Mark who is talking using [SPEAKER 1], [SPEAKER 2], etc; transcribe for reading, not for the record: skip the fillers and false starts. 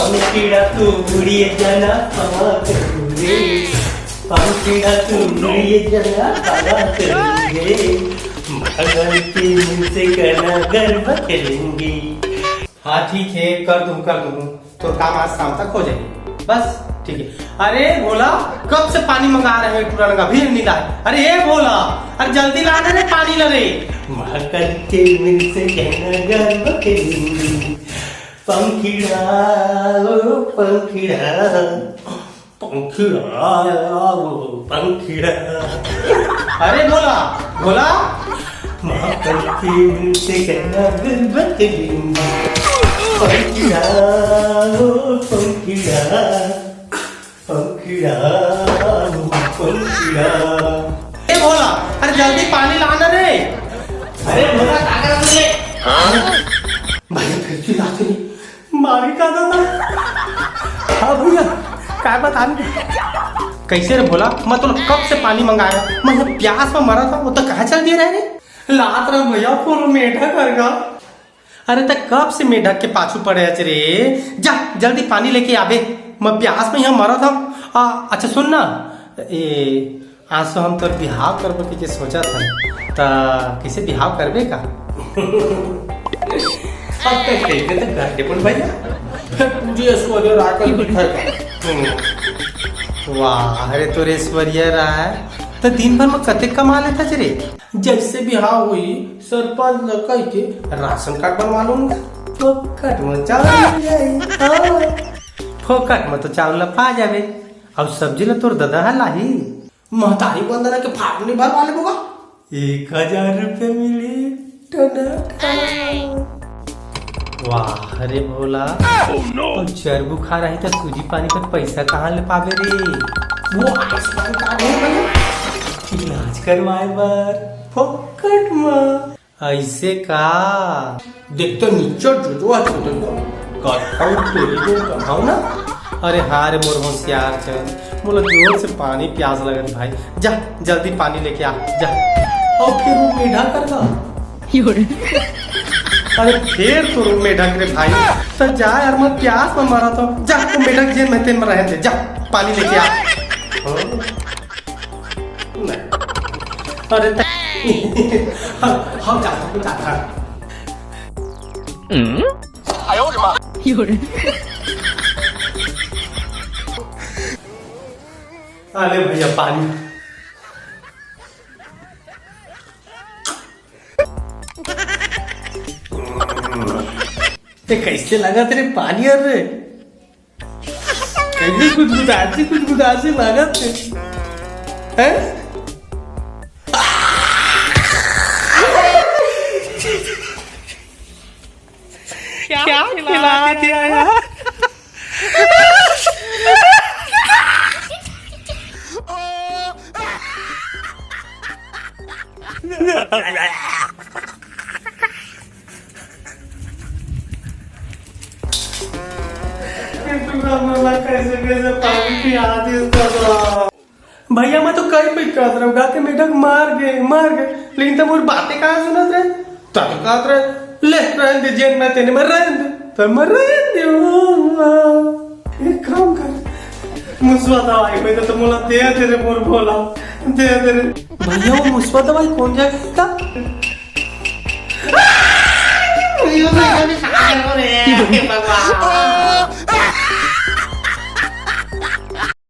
[SPEAKER 1] पंखीड़ा तू उड़िए जाना हवा करूंगे, पंखीड़ा तू उड़िए जाना हवा करूंगे, भगवान की मुझसे करना गर्व करेंगे।
[SPEAKER 2] हाँ ठीक है, कर दूँ तो काम आज शाम तक हो जाएगी, बस ठीक है। अरे भोला, कब से पानी मंगा रहे हैं टूरन का, भी नहीं लाए। अरे ये भोला, अरे जल्दी ला दे पानी ला रे।
[SPEAKER 1] भगवान के मुझसे कहना गर्व करेंगे, पंखीड़ा ओ पंखीड़ा, पंखीड़ा ओ पंखीड़ा।
[SPEAKER 2] अरे भोला
[SPEAKER 1] महाकल के मुझसे कहना गर्व करेंगे, पंखीड़ा ओ पंखीड़ा, पंखीड़ा ओ पंखीड़ा।
[SPEAKER 2] ए भोला, अरे जल्दी पानी लाना रे।
[SPEAKER 1] अरे भोला क्या कर रहे हो?
[SPEAKER 2] भाई फिर क्यों लाते नहीं, मारी का दादा। हाँ भैया, क्या बता कैसे रे भोला, मैं तो कब से पानी मंगाया, मैं प्यास में मरा था, वो तो कहाँ चल दिए रहे लात रहा भैया पूरा मेढक करगा। अरे तक कब से मेढक के पाछू पड़े रे, जा जल्दी पानी लेके आबे, मैं प्यास में यहाँ मरा था। अच्छा सुन ना, आज तो हम तो बिहाव करबे के सोचा था, ता कैसे बिहाव करबे का?
[SPEAKER 1] अब तक कहते तो कर दे पण भैया,
[SPEAKER 2] तुझे ऐश्वर्या राय का दिखाएगा। वाह अरे तो ऐश्वर्या राय तो दिन भर में कते कमा लेता रे। जैसे बिहाव हुई सरपंच कह के राशन कार्ड बनवा लूंगा, फोकट में चावल मिल जाए, फोकट में तो चावल पा जावे, और सब्जी ला तोर दादा है लाही, महतारी बंदना के फाट नहीं भरवा ले बोगा,
[SPEAKER 1] 1000 रुपये मिले टनाटन।
[SPEAKER 2] वाह अरे भोला, और चरबू खा रही तो सूजी पानी पर पैसा कहाँ ले पावे रे? वो आयुष्मान कार्ड है भैया,
[SPEAKER 1] इलाज करवाए बार फोकट में।
[SPEAKER 2] ऐसे का देख तो नीचे जो ना। अरे हाँ रे मोर होशियार चल, मोला जोर से पानी प्यास लगत भाई, जा जल्दी पानी लेके आ जा।
[SPEAKER 1] और फिर वो मेढा करगा,
[SPEAKER 2] अरे फिर तो रूम में ढक रे भाई, तो जा यार, मैं प्यास में मरा था, जा तू मेढक जेल में तेन में रहने दे, जा पानी लेके आ। अरे
[SPEAKER 1] हम जाता
[SPEAKER 2] अरे भैया पानी। कैसे लगा तेरे पानी? और कैसे कुछ लगा थे, क्या खिला दिया यार? कैसे पानी पिया दिया भैया, मैं तो कई पे कहत रहा गा के मेढक मार गए, लेकिन तुम और बातें कहाँ सुनत रहे? तब कहत रहे ले रहने दे, जेल में तेने मर रहने दे, तो मर रहने दे। एक काम कर, मुस्वा दवाई पे तो मोला दे तेरे मोर भोला, दे तेरे भैया। वो मुस्वा दवाई कौन जाएगा?
[SPEAKER 1] भगवान